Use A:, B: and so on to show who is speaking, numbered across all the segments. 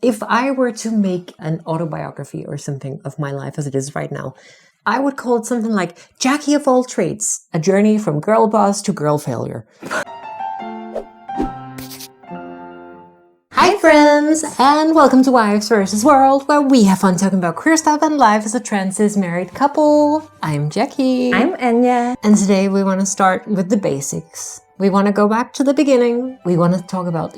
A: If I were to make an autobiography or something of my life as it is right now, I would call it something like Jackie of All Trades, a journey from girl boss to girl failure. Hi friends, and welcome to Wives vs. World, where we have fun talking about queer stuff and life as a trans married couple. I'm Jackie.
B: I'm Anya.
A: And today we want to start with the basics. We want to go back to the beginning. We want to talk about,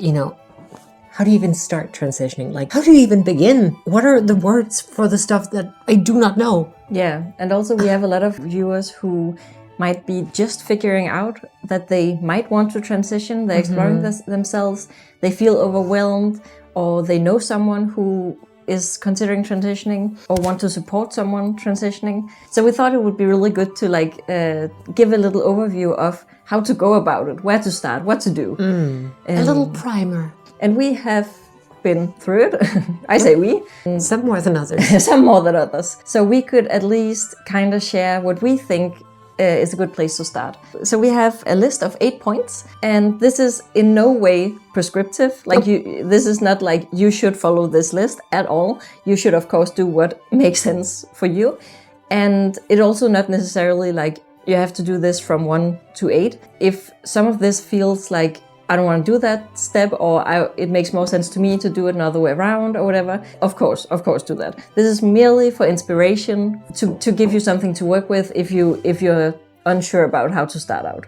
A: how do you even start transitioning? Like, how do you even begin? What are the words for the stuff that I do not know?
B: Yeah, and also we have a lot of viewers who might be just figuring out that they might want to transition. They're exploring themselves. They feel overwhelmed, or they know someone who is considering transitioning or want to support someone transitioning. So we thought it would be really good to give a little overview of how to go about it, where to start, what to do.
A: A little primer.
B: And we have been through it. I say we.
A: Some more than others.
B: Some more than others. So we could at least kind of share what we think is a good place to start. So we have a list of 8 points, and this is in no way prescriptive. This is not like you should follow this list at all. You should, of course, do what makes sense for you. And it also not necessarily like you have to do this from 1 to 8. If some of this feels like I don't want to do that step, or it makes more sense to me to do it another way around or whatever, of course do that. This is merely for inspiration, to give you something to work with if you're unsure about how to start out.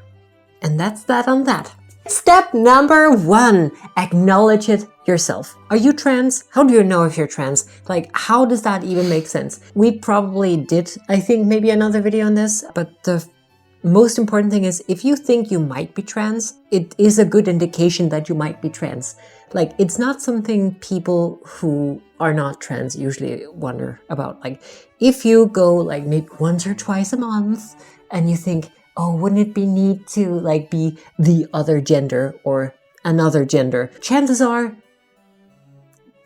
A: And that's that on that. Step number 1, acknowledge it yourself. Are you trans? How do you know if you're trans? Like, how does that even make sense? We probably did, I think, maybe another video on this, but the most important thing is, if you think you might be trans, it is a good indication that you might be trans. Like, it's not something people who are not trans usually wonder about. Like, if you go like maybe once or twice a month and you think, oh, wouldn't it be neat to like be the other gender or another gender? Chances are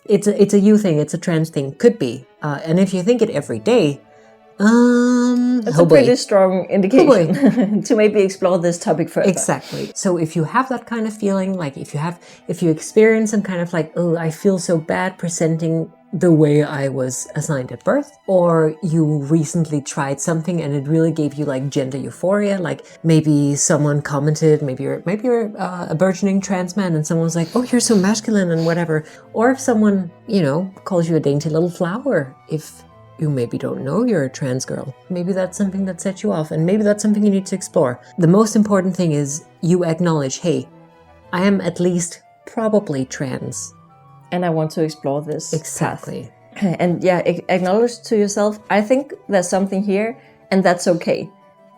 A: it's a you thing, it's a trans thing, could be. And if you think it every day,
B: that's a pretty strong indication to maybe explore this topic further.
A: Exactly. So if you have that kind of feeling, like if you experience some kind of like, oh, I feel so bad presenting the way I was assigned at birth, or you recently tried something and it really gave you like gender euphoria, like maybe someone commented, maybe you're a burgeoning trans man and someone's like, oh, you're so masculine and whatever, or if someone, calls you a dainty little flower, if you maybe don't know you're a trans girl. Maybe that's something that sets you off, and maybe that's something you need to explore. The most important thing is you acknowledge, hey, I am at least probably trans.
B: And I want to explore this.
A: Exactly.
B: Path. And yeah, acknowledge to yourself, I think there's something here, and that's okay.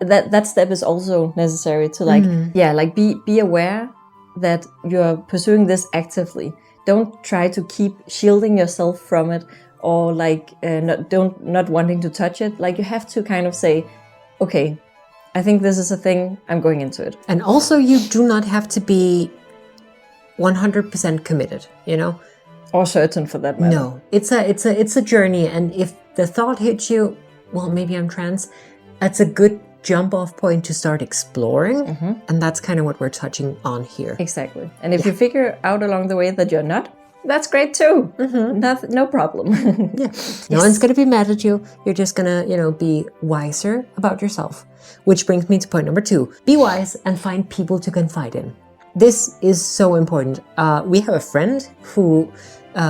B: That step is also necessary to be aware that you're pursuing this actively. Don't try to keep shielding yourself from it, or not wanting to touch it. Like, you have to kind of say, okay, I think this is a thing, I'm going into it.
A: And also, you do not have to be 100% committed,
B: or certain for that matter.
A: No, it's a journey, and if the thought hits you, well, maybe I'm trans, that's a good jump off point to start exploring, and that's kind of what we're touching on here.
B: Exactly. And if you figure out along the way that you're not, that's great too. No problem.
A: Yeah. No one's going to be mad at you. You're just going to, be wiser about yourself. Which brings me to point number 2. Be wise and find people to confide in. This is so important. We have a friend who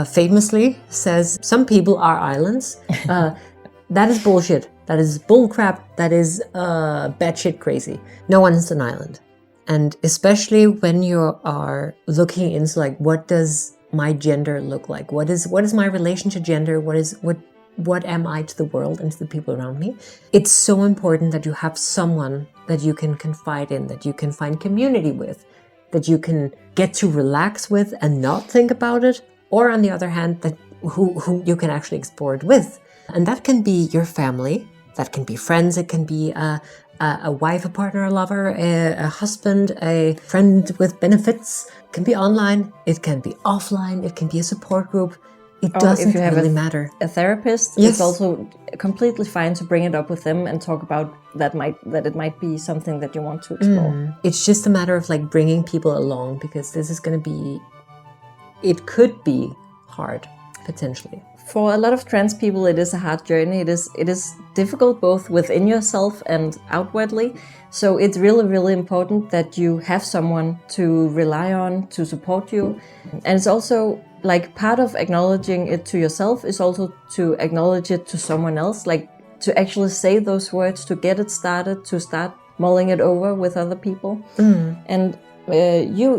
A: famously says, some people are islands. That is bullshit. That is bullcrap. That is batshit crazy. No one's an island. And especially when you are looking into like, what does my gender look like? What is my relation to gender? What am I to the world and to the people around me? It's so important that you have someone that you can confide in, that you can find community with, that you can get to relax with and not think about it, or on the other hand, that who you can actually explore it with. And that can be your family, that can be friends, it can be a wife, a partner, a lover, a husband, a friend with benefits. It can be online, it can be offline, it can be a support group. It doesn't really matter.
B: A therapist,
A: yes.
B: It's also completely fine to bring it up with them and talk about that it might be something that you want to explore.
A: It's just a matter of like bringing people along, because this is going to be, it could be hard. potentially.
B: For a lot of trans people, it is a hard journey. It is difficult both within yourself and outwardly. So it's really, really important that you have someone to rely on, to support you. And it's also like part of acknowledging it to yourself is also to acknowledge it to someone else, like to actually say those words, to get it started, to start mulling it over with other people. And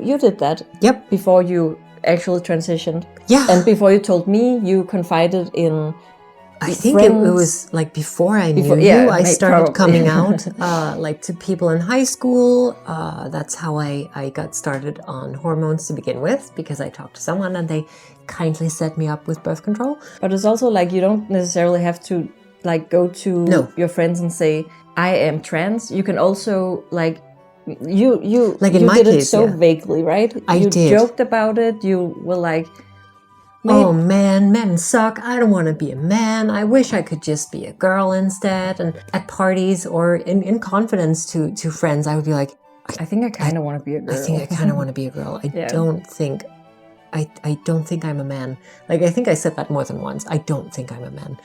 B: you did that.
A: Yep.
B: Before you actually transitioned.
A: Yeah.
B: And before you told me, you confided in
A: I think it was like before I knew you, I started coming out like to people in high school. That's how I got started on hormones to begin with, because I talked to someone and they kindly set me up with birth control.
B: But it's also like you don't necessarily have to like go to your friends and say, I am trans. You can also like you
A: like in
B: you
A: my
B: did
A: case,
B: it so vaguely, right?
A: I did.
B: Joked about it. You were like,
A: oh man, men suck. I don't want to be a man. I wish I could just be a girl instead. And at parties or in confidence to friends, I would be like,
B: I think I kind of want to be a girl.
A: I think I kind of want to be a girl. I don't think I'm a man. Like, I think I said that more than once. I don't think I'm a man.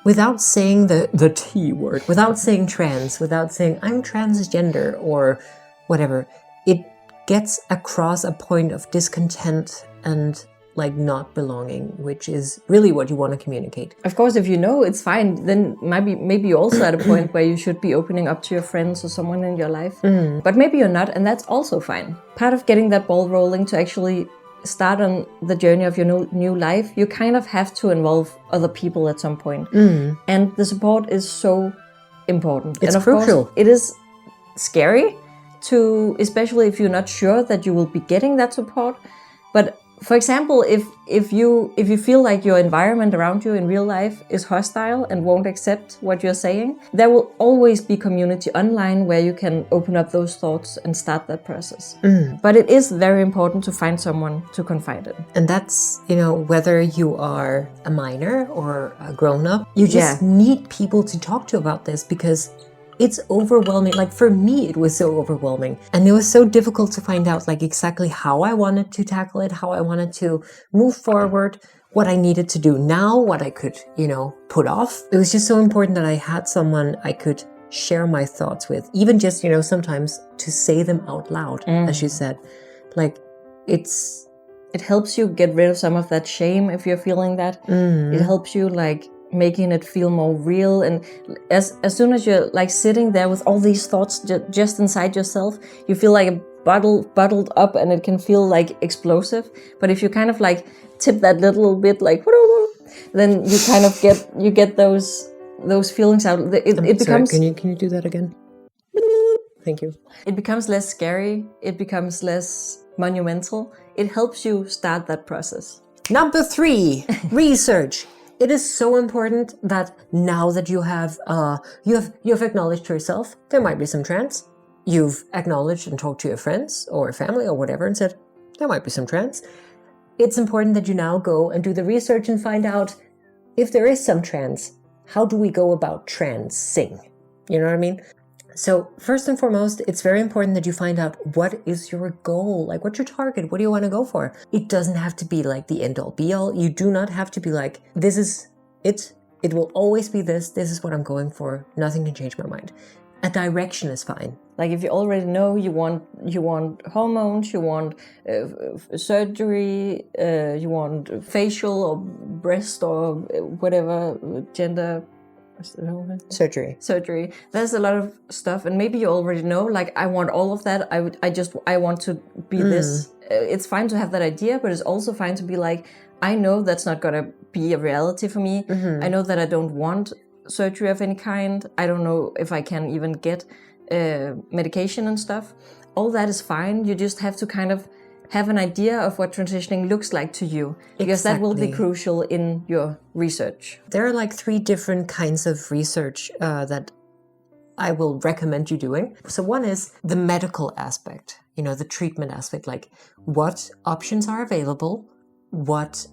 A: Without saying the T word, without saying trans, without saying I'm transgender or whatever, it gets across a point of discontent and like not belonging, which is really what you want to communicate.
B: Of course, if you know it's fine, then maybe you're also at a point where you should be opening up to your friends or someone in your life. But maybe you're not, and that's also fine. Part of getting that ball rolling to actually start on the journey of your new life, you kind of have to involve other people at some point. And the support is so important.
A: It's
B: and of
A: crucial.
B: course, it is scary to, especially if you're not sure that you will be getting that support. But for example, if you feel like your environment around you in real life is hostile and won't accept what you're saying, there will always be community online where you can open up those thoughts and start that process. But it is very important to find someone to confide in.
A: And that's, whether you are a minor or a grown-up, you just need people to talk to about this, because it's overwhelming. Like for me, it was so overwhelming. And it was so difficult to find out like exactly how I wanted to tackle it, how I wanted to move forward, what I needed to do now, what I could, put off. It was just so important that I had someone I could share my thoughts with, even just, sometimes to say them out loud, as you said. Like
B: it helps you get rid of some of that shame if you're feeling that. It helps you like making it feel more real, and as soon as you're like sitting there with all these thoughts just inside yourself, you feel like a bottled up, and it can feel like explosive. But if you kind of like tip that little bit, like then you kind of get those feelings out. It becomes.
A: Sorry, can you do that again? Thank you.
B: It becomes less scary. It becomes less monumental. It helps you start that process.
A: Number 3, research. It is so important that now that you have acknowledged to yourself there might be some trans, you've acknowledged and talked to your friends or family or whatever and said there might be some trans. It's important that you now go and do the research and find out if there is some trans. How do we go about transing? You know what I mean? So first and foremost, it's very important that you find out what is your goal, like what's your target, what do you want to go for? It doesn't have to be like the end all be all. You do not have to be like, this is it. It will always be this. This is what I'm going for. Nothing can change my mind. A direction is fine.
B: Like if you already know you want hormones, you want surgery, you want facial or breast or whatever gender. Surgery. There's a lot of stuff, and maybe you already know, like, I want all of that. I want to be this. It's fine to have that idea, but it's also fine to be like, I know that's not gonna be a reality for me. I know that I don't want surgery of any kind. I don't know if I can even get medication and stuff. All that is fine. You just have to kind of have an idea of what transitioning looks like to you, because that will be crucial in your research.
A: There are like 3 different kinds of research that I will recommend you doing. So one is the medical aspect, the treatment aspect, like what options are available, what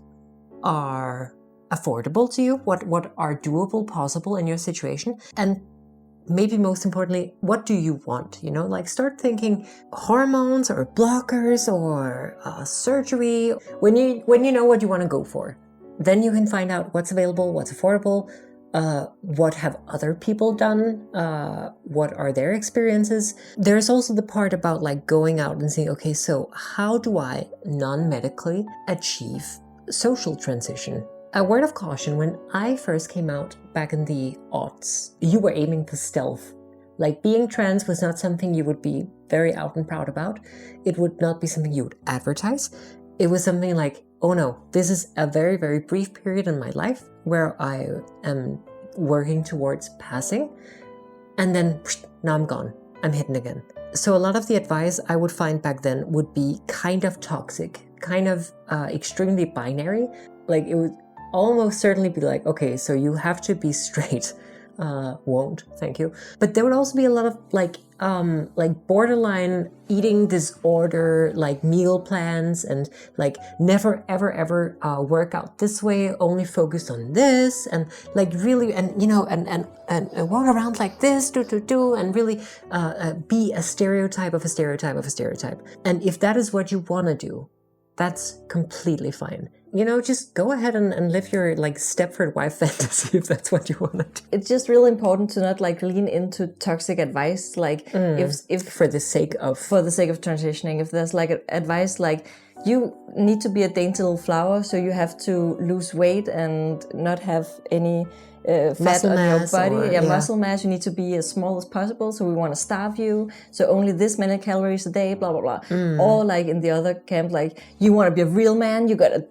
A: are affordable to you, what are doable, possible in your situation, and maybe most importantly, what do you want? Like start thinking hormones or blockers or surgery when you know what you want to go for. Then you can find out what's available, what's affordable, what have other people done, what are their experiences. There's also the part about like going out and saying, okay, so how do I non-medically achieve social transition? A word of caution, when I first came out back in the aughts, you were aiming for stealth. Like being trans was not something you would be very out and proud about. It would not be something you would advertise. It was something like, oh no, this is a very, very brief period in my life where I am working towards passing. And then now I'm gone. I'm hidden again. So a lot of the advice I would find back then would be kind of toxic, kind of extremely binary. Like it would almost certainly be like, okay, so you have to be straight. Won't, thank you. But there would also be a lot of like borderline eating disorder, like meal plans, and like never ever ever work out this way, only focused on this, and like really, and you know, and walk around like this, and really be a stereotype of a stereotype of a stereotype. And if that is what you want to do, that's completely fine. You know, just go ahead and live your like Stepford wife fantasy if that's what you want to do.
B: It's just really important to not like lean into toxic advice. Like if
A: for the sake of
B: transitioning, if there's like advice like you need to be a dainty little flower, so you have to lose weight and not have any fat on your body, muscle mass. You need to be as small as possible, so we want to starve you. So only this many calories a day, blah blah blah. Or like in the other camp, like you want to be a real man, you gotta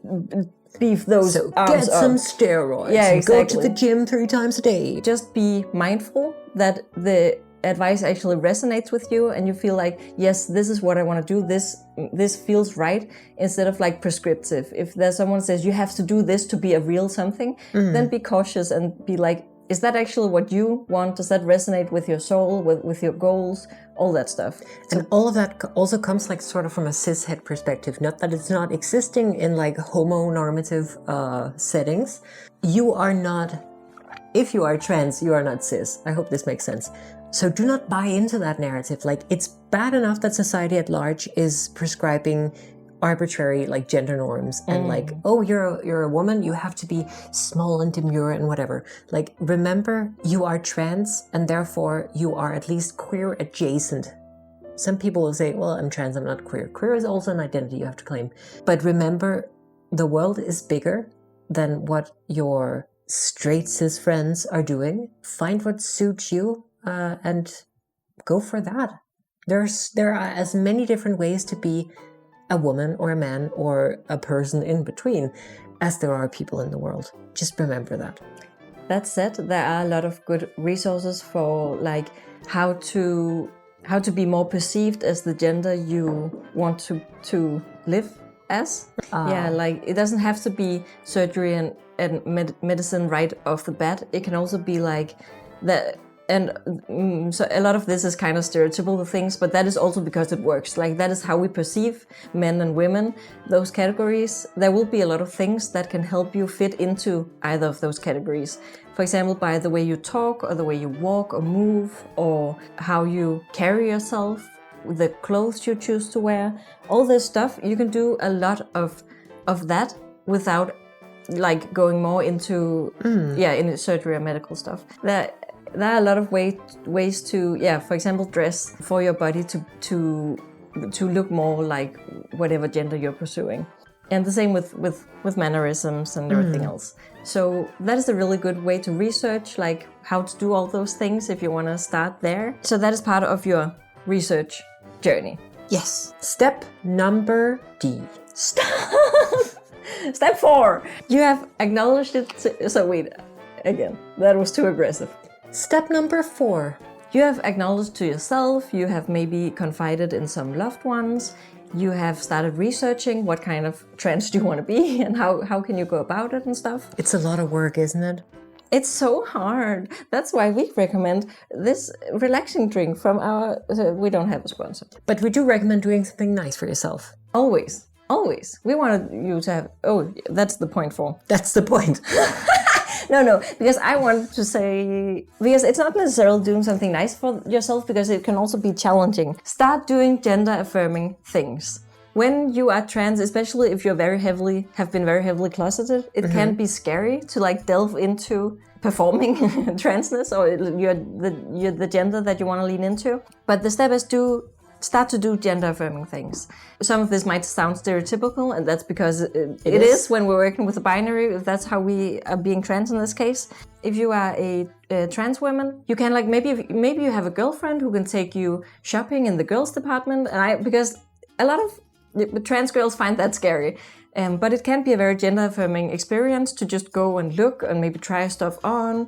B: beef those arms
A: get some steroids.
B: Yeah, exactly.
A: Go to the gym 3 times a day.
B: Just be mindful that the advice actually resonates with you and you feel like, yes, this is what I want to do, this feels right, instead of like prescriptive. If there's someone says you have to do this to be a real something, then be cautious and be like, is that actually what you want? Does that resonate with your soul, with your goals, all that stuff?
A: And all of that also comes like sort of from a cishet perspective. Not that it's not existing in like homonormative settings. You are not, if you are trans, you are not cis. I hope this makes sense. So do not buy into that narrative. Like, it's bad enough that society at large is prescribing arbitrary like gender norms and like, oh, you're a woman, you have to be small and demure and whatever. Like, remember, you are trans and therefore you are at least queer adjacent. Some people will say, well, I'm trans, I'm not queer. Queer is also an identity you have to claim. But remember, the world is bigger than what your straight cis friends are doing. Find what suits you and go for that. There are as many different ways to be a woman or a man or a person in between as there are people in the world. Just remember that.
B: That said, there are a lot of good resources for like how to be more perceived as the gender you want to live as. Yeah, like it doesn't have to be surgery and medicine right off the bat. It can also be like that. And so a lot of this is kind of stereotypical things, but that is also because it works. Like, that is how we perceive men and women, those categories. There will be a lot of things that can help you fit into either of those categories. For example, by the way you talk or the way you walk or move or how you carry yourself, the clothes you choose to wear, all this stuff. You can do a lot of that without like going more into in surgery or medical stuff. There are a lot of ways to, for example, dress for your body to look more like whatever gender you're pursuing. And the same with mannerisms and everything else. So that is a really good way to research like how to do all those things if you want to start there. So that is part of your research journey.
A: Yes. Step number D.
B: Step 4. You have acknowledged it. So wait, again, that was too aggressive.
A: Step number 4.
B: You have acknowledged to yourself, you have maybe confided in some loved ones, you have started researching what kind of trans do you want to be and how can you go about it and stuff.
A: It's a lot of work, isn't it?
B: It's so hard. That's why we recommend this relaxing drink from our... we don't have a sponsor.
A: But we do recommend doing something nice for yourself.
B: Always. We wanted you to have... Oh, that's the point 4.
A: That's the point.
B: No, because I want to say, because it's not necessarily doing something nice for yourself, because it can also be challenging. Start doing gender affirming things. when you are trans, especially if you're have been very heavily closeted, it can be scary to like delve into performing transness or you're the gender that you want to lean into. But the step is to start to do gender affirming things. Some of this might sound stereotypical, and that's because it is when we're working with a binary, if that's how we are being trans in this case. If you are a trans woman, you can like maybe you have a girlfriend who can take you shopping in the girls department, because a lot of trans girls find that scary. But it can be a very gender affirming experience to just go and look and maybe try stuff on,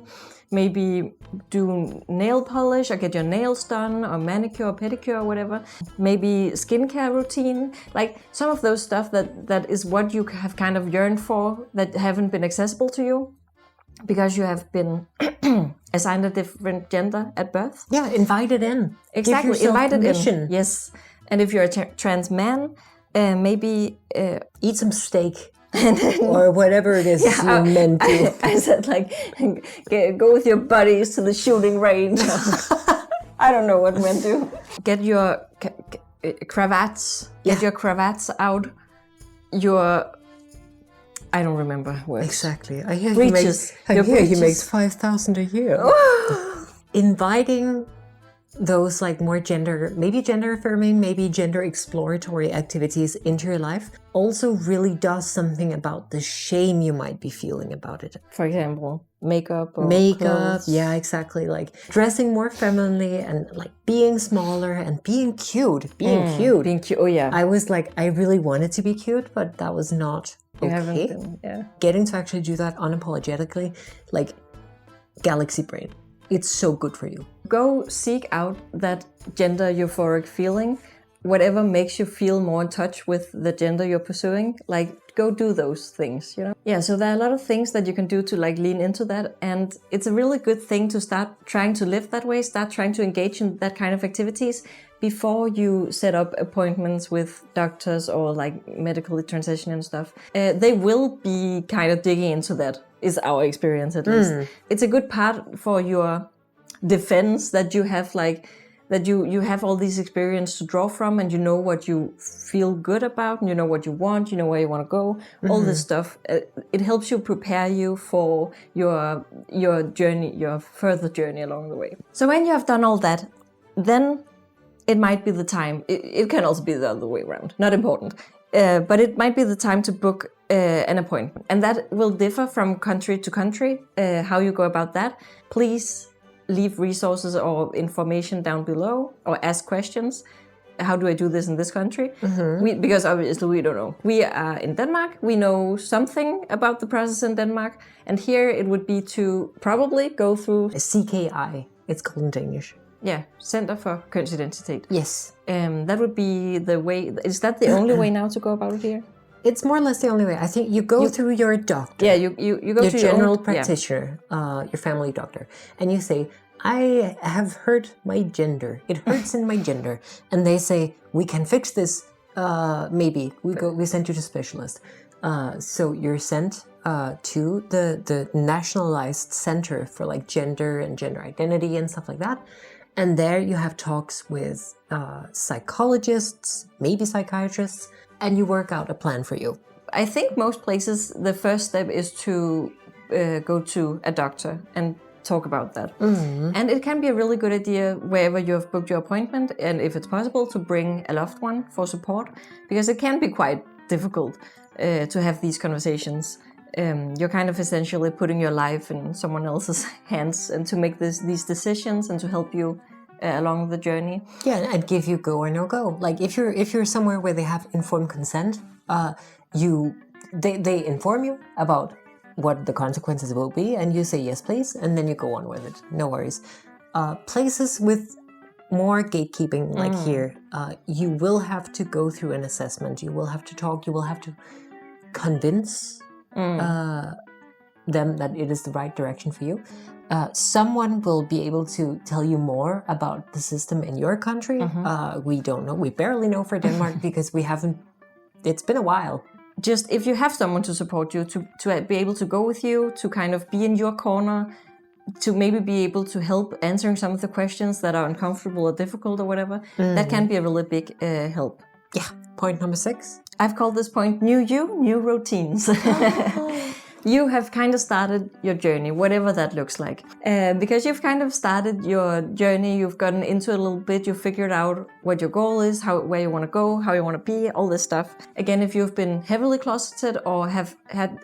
B: maybe do nail polish or get your nails done or manicure or pedicure or whatever, maybe skincare routine, like some of those stuff that is what you have kind of yearned for that haven't been accessible to you because you have been assigned a different gender at birth.
A: Yeah, invited in.
B: Exactly, invited in. Yes. And if you're a trans man, maybe
A: eat some steak or whatever it is you're meant to.
B: I said like, go with your buddies to the shooting range. I don't know what men do. Get your cravats. Get your cravats out. I don't remember words.
A: Exactly. I hear
B: breeches.
A: He makes 5,000 a year. Inviting those like more maybe gender affirming, maybe gender exploratory activities into your life also really does something about the shame you might be feeling about it.
B: For example, makeup or
A: clothes. Yeah, exactly. Like dressing more femininely and like being smaller and being cute. Being cute.
B: Oh yeah.
A: I was like, I really wanted to be cute, but that was not okay. Getting to actually do that unapologetically, like galaxy brain. It's so good for you.
B: Go seek out that gender euphoric feeling, whatever makes you feel more in touch with the gender you're pursuing. Like, go do those things, you know? Yeah, so there are a lot of things that you can do to like lean into that. And it's a really good thing to start trying to live that way, start trying to engage in that kind of activities before you set up appointments with doctors or like medically transition and stuff. They will be kind of digging into that, is our experience at least. It's a good part for your defense that you have like, that you have all these experience to draw from and you know what you feel good about and you know what you want, you know where you want to go, all this stuff. It helps you prepare you for your journey, your further journey along the way. So when you have done all that, then it might be the time, it can also be the other way around, not important, but it might be the time to book an appointment. And that will differ from country to country, how you go about that. Please leave resources or information down below or ask questions. How do I do this in this country? Because obviously we don't know. We are in Denmark. We know something about the process in Denmark. And here it would be to probably go through
A: a CKI. It's called in Danish.
B: Yeah, Center for Kønsidentitet.
A: Yes.
B: That would be the way. Is that the only way now to go about it here?
A: It's more or less the only way. I think you go through your doctor.
B: Yeah, you go
A: your
B: to
A: general practitioner, your family doctor, and you say, I have hurt my gender. It hurts in my gender. And they say, we can fix this. Maybe we send you to specialist. So you're sent to the nationalized center for like gender and gender identity and stuff like that. And there you have talks with psychologists, maybe psychiatrists, and you work out a plan for you.
B: I think most places, the first step is to go to a doctor and talk about that. And it can be a really good idea wherever you have booked your appointment, and if it's possible, to bring a loved one for support, because it can be quite difficult to have these conversations. You're kind of essentially putting your life in someone else's hands and to make these decisions and to help you along the journey.
A: Yeah, and give you go or no go. Like if you're somewhere where they have informed consent, they inform you about what the consequences will be, and you say yes please, and then you go on with it. No worries. Places with more gatekeeping, like here, you will have to go through an assessment. You will have to talk. You will have to convince them that it is the right direction for you. Someone will be able to tell you more about the system in your country. We don't know. We barely know for Denmark because we haven't. It's been a while.
B: Just if you have someone to support you, to be able to go with you, to kind of be in your corner, to maybe be able to help answering some of the questions that are uncomfortable or difficult or whatever, that can be a really big help.
A: Yeah. Point number 6.
B: I've called this point New You, New Routines. You have kind of started your journey, whatever that looks like. Because you've kind of started your journey, you've gotten into it a little bit, you've figured out what your goal is, where you want to go, how you want to be, all this stuff. Again, if you've been heavily closeted or have had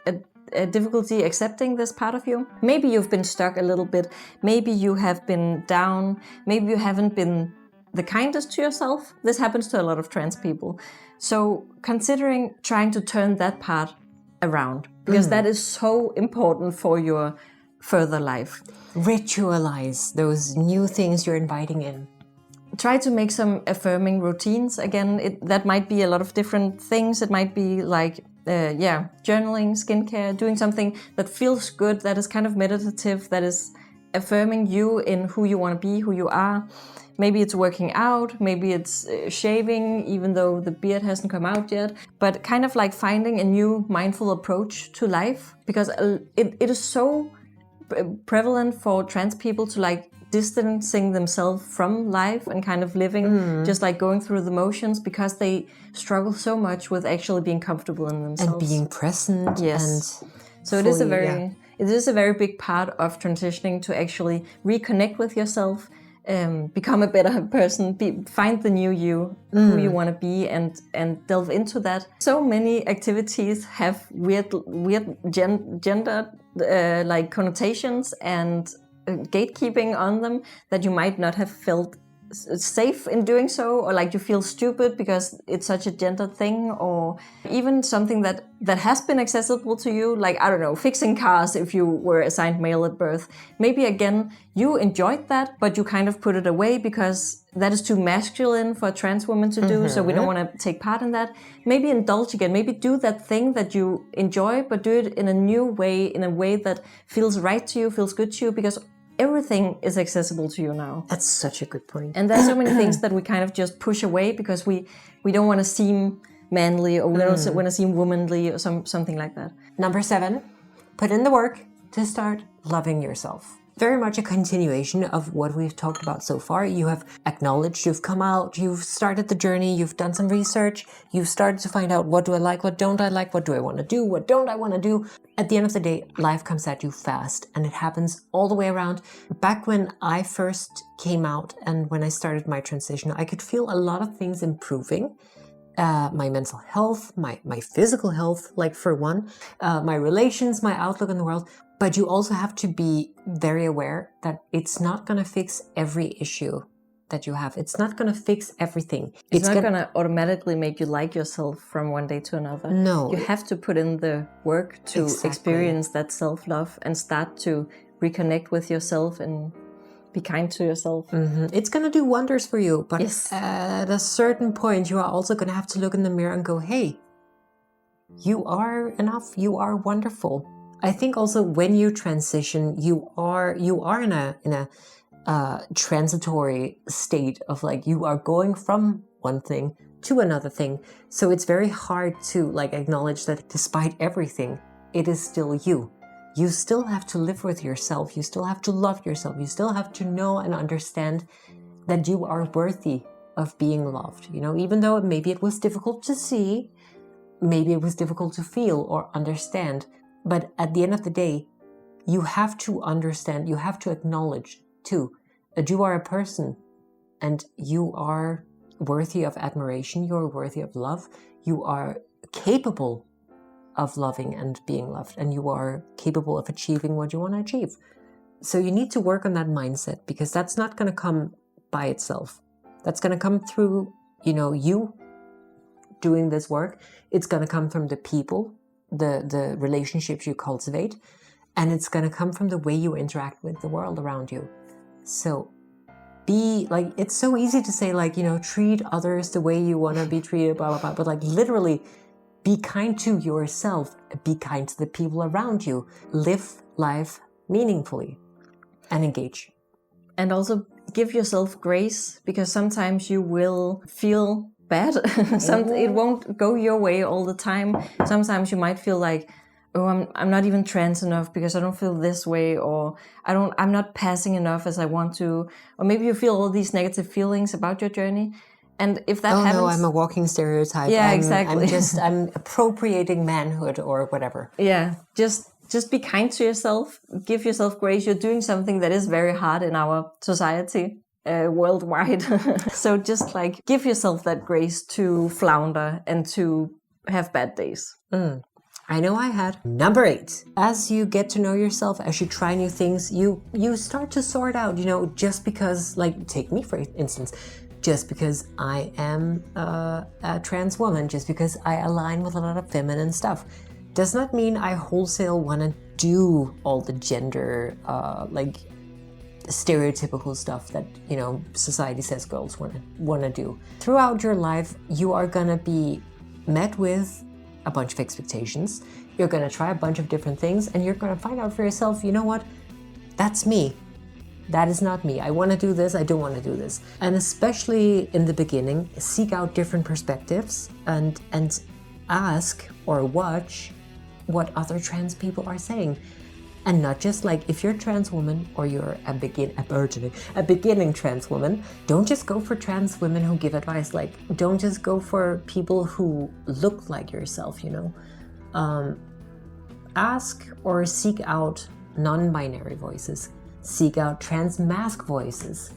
B: a difficulty accepting this part of you, maybe you've been stuck a little bit, maybe you have been down, maybe you haven't been the kindest to yourself. This happens to a lot of trans people. So considering trying to turn that part around, because that is so important for your further life.
A: Ritualize those new things you're inviting in.
B: Try to make some affirming routines. Again, that might be a lot of different things. It might be like, journaling, skincare, doing something that feels good, that is kind of meditative, that is affirming you in who you want to be, who you are. Maybe it's working out, maybe it's shaving, even though the beard hasn't come out yet. But kind of like finding a new mindful approach to life, because it is so prevalent for trans people to like distancing themselves from life and kind of living just like going through the motions, because they struggle so much with actually being comfortable in themselves.
A: And being present.
B: Yes.
A: And
B: so it is a very big part of transitioning to actually reconnect with yourself, become a better person, find the new you, who you want to be, and delve into that. So many activities have weird gender like connotations and gatekeeping on them that you might not have felt safe in doing so, or like you feel stupid because it's such a gender thing, or even something that has been accessible to you, like, I don't know, fixing cars if you were assigned male at birth. Maybe again, you enjoyed that, but you kind of put it away because that is too masculine for a trans woman to do, so we don't want to take part in that. Maybe indulge again, maybe do that thing that you enjoy, but do it in a new way, in a way that feels right to you, feels good to you, because everything is accessible to you now.
A: That's such a good point.
B: And there's so many things that we kind of just push away because we don't want to seem manly, or we don't want to seem womanly, or something like that.
A: Number 7, put in the work to start loving yourself. Very much a continuation of what we've talked about so far. You have acknowledged, you've come out, you've started the journey, you've done some research, you've started to find out, what do I like, what don't I like, what do I want to do, what don't I want to do. At the end of the day, life comes at you fast, and it happens all the way around. Back when I first came out and when I started my transition, I could feel a lot of things improving. My mental health, my physical health, like for one, my relations, my outlook on the world. But you also have to be very aware that it's not going to fix every issue that you have. It's not going to fix everything.
B: It's not going to automatically make you like yourself from one day to another.
A: No.
B: You have to put in the work to experience that self-love and start to reconnect with yourself and be kind to yourself.
A: It's going to do wonders for you. But at a certain point, you are also going to have to look in the mirror and go, hey, you are enough. You are wonderful. I think also when you transition, you are in a transitory state of like, you are going from one thing to another thing. So it's very hard to like acknowledge that despite everything, it is still you. You still have to live with yourself. You still have to love yourself. You still have to know and understand that you are worthy of being loved. You know, even though maybe it was difficult to see, maybe it was difficult to feel or understand. But at the end of the day, you have to understand, you have to acknowledge too, that you are a person and you are worthy of admiration, you are worthy of love, you are capable of loving and being loved, and you are capable of achieving what you want to achieve. So you need to work on that mindset, because that's not going to come by itself. That's going to come through, you doing this work. It's going to come from the people, the relationships you cultivate, and it's going to come from the way you interact with the world around you. So be like, it's so easy to say like, treat others the way you want to be treated, blah, blah, blah. But like literally be kind to yourself, be kind to the people around you, live life meaningfully and engage.
B: And also give yourself grace, because sometimes you will feel bad. It won't go your way all the time. Sometimes you might feel like, oh, I'm not even trans enough because I don't feel this way, or I'm not passing enough as I want to, or maybe you feel all these negative feelings about your journey. And if that
A: Oh
B: happens,
A: no, I'm a walking stereotype.
B: Yeah,
A: I'm
B: exactly.
A: I'm appropriating manhood or whatever.
B: yeah, just be kind to yourself. Give yourself grace. You're doing something that is very hard in our society. Worldwide. So just like give yourself that grace to flounder and to have bad days.
A: I know I had. Number 8. As you get to know yourself, as you try new things, you start to sort out, just because, like, take me for instance, just because I am a trans woman, just because I align with a lot of feminine stuff, does not mean I wholesale want to do all the gender, stereotypical stuff that society says girls want to do. Throughout your life, you are gonna be met with a bunch of expectations. You're gonna try a bunch of different things, and you're gonna find out for yourself, you know what? That's me. That is not me. I want to do this. I don't want to do this. And especially in the beginning, seek out different perspectives and ask or watch what other trans people are saying. And not just like, if you're a trans woman or you're a beginning trans woman, don't just go for trans women who give advice. Like, don't just go for people who look like yourself, Ask or seek out non-binary voices. Seek out trans masc voices,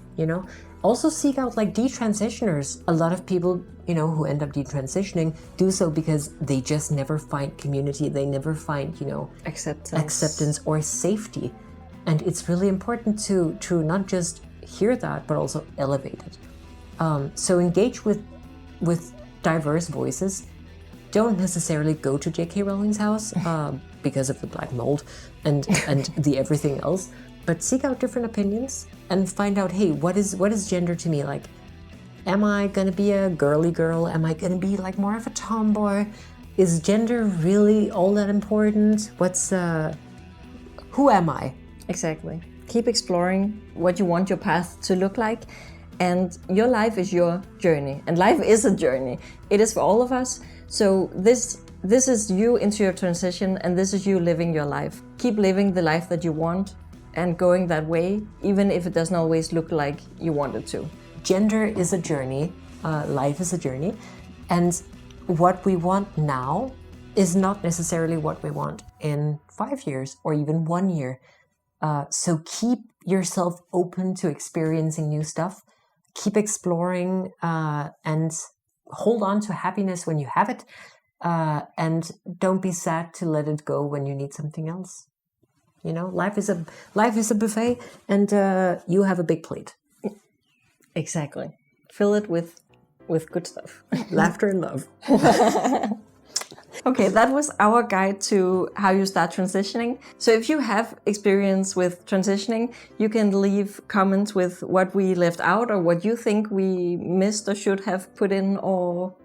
A: Also seek out like detransitioners. A lot of people, who end up detransitioning do so because they just never find community. They never find, acceptance or safety. And it's really important to not just hear that, but also elevate it. So engage with diverse voices. Don't necessarily go to J.K. Rowling's house because of the black mold and the everything else. But seek out different opinions and find out, hey, what is gender to me? Like, am I gonna be a girly girl? Am I gonna be like more of a tomboy? Is gender really all that important? Who am I?
B: Exactly. Keep exploring what you want your path to look like. And your life is your journey. And life is a journey. It is for all of us. So this is you into your transition, and this is you living your life. Keep living the life that you want and going that way, even if it doesn't always look like you want it to.
A: Gender is a journey, life is a journey, and what we want now is not necessarily what we want in 5 years or even 1 year. So keep yourself open to experiencing new stuff, keep exploring, and hold on to happiness when you have it, and don't be sad to let it go when you need something else. Life is a buffet, and you have a big plate.
B: Exactly. Fill it with good stuff.
A: Laughter and love.
B: Okay, that was our guide to how you start transitioning. So if you have experience with transitioning, you can leave comments with what we left out or what you think we missed or should have put in, or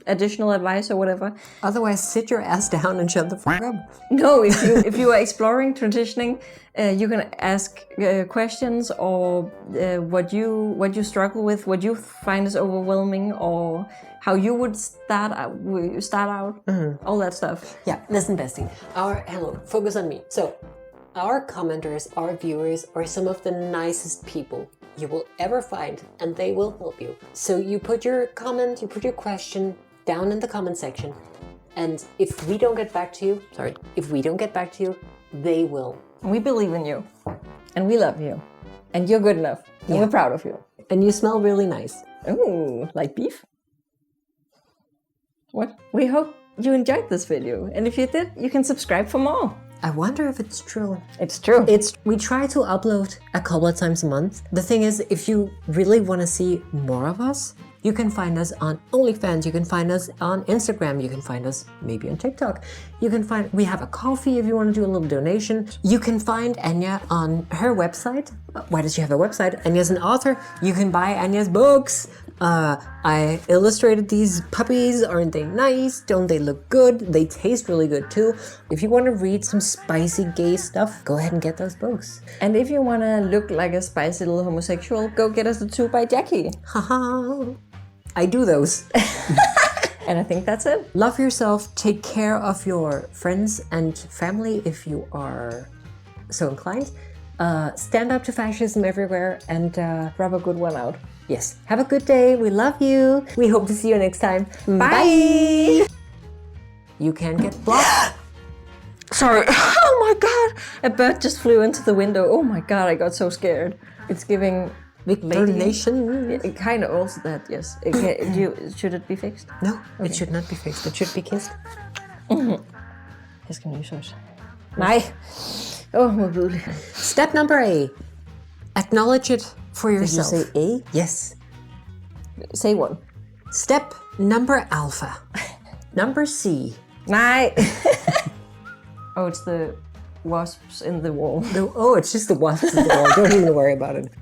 B: additional advice or whatever.
A: Otherwise, sit your ass down and shut the fuck up.
B: No, if you are exploring transitioning, you can ask questions or what you struggle with, what you find is overwhelming, or how you would start out, all that stuff.
A: Yeah, listen, bestie. Focus on me. So, our commenters, our viewers are some of the nicest people you will ever find, and they will help you. So you put your comment, you put your question down in the comment section, and if we don't get back to you, they will.
B: We believe in you, and we love you, and you're good enough, and we're proud of you.
A: And you smell really nice.
B: Ooh, like beef? What? We hope you enjoyed this video, and if you did, you can subscribe for more.
A: I wonder if it's true.
B: It's true.
A: We try to upload a couple of times a month. The thing is, if you really want to see more of us, you can find us on OnlyFans, you can find us on Instagram, you can find us maybe on TikTok. We have a coffee if you want to do a little donation. You can find Anya on her website. Why does she have a website? Anya's an author. You can buy Anya's books. I illustrated these puppies. Aren't they nice? Don't they look good? They taste really good too. If you want to read some spicy gay stuff, go ahead and get those books.
B: And if you want to look like a spicy little homosexual, go get us the 2 by Jackie.
A: Haha. I do those.
B: And I think that's it.
A: Love yourself. Take care of your friends and family if you are so inclined. Stand up to fascism everywhere, and
B: Rub a good one out.
A: yes, have a good day. We love you. We hope to see you next time. Bye. You can get blocked.
B: Sorry. Oh my god! A bird just flew into the window. Oh my god, I got so scared. It's giving
A: Victor Nation.
B: It kind of also that, yes. Should it be fixed?
A: No, it should not be fixed. It should be kissed.
B: Jeg skal nyse. Nej. Modbydeligt.
A: Step number A. Acknowledge it for yourself.
B: Did you say A?
A: Yes.
B: Say one.
A: Step number alpha. Number C.
B: Nej. Oh, it's the wasps in the wall.
A: Oh, it's just the wasps in the wall. Don't even worry about it.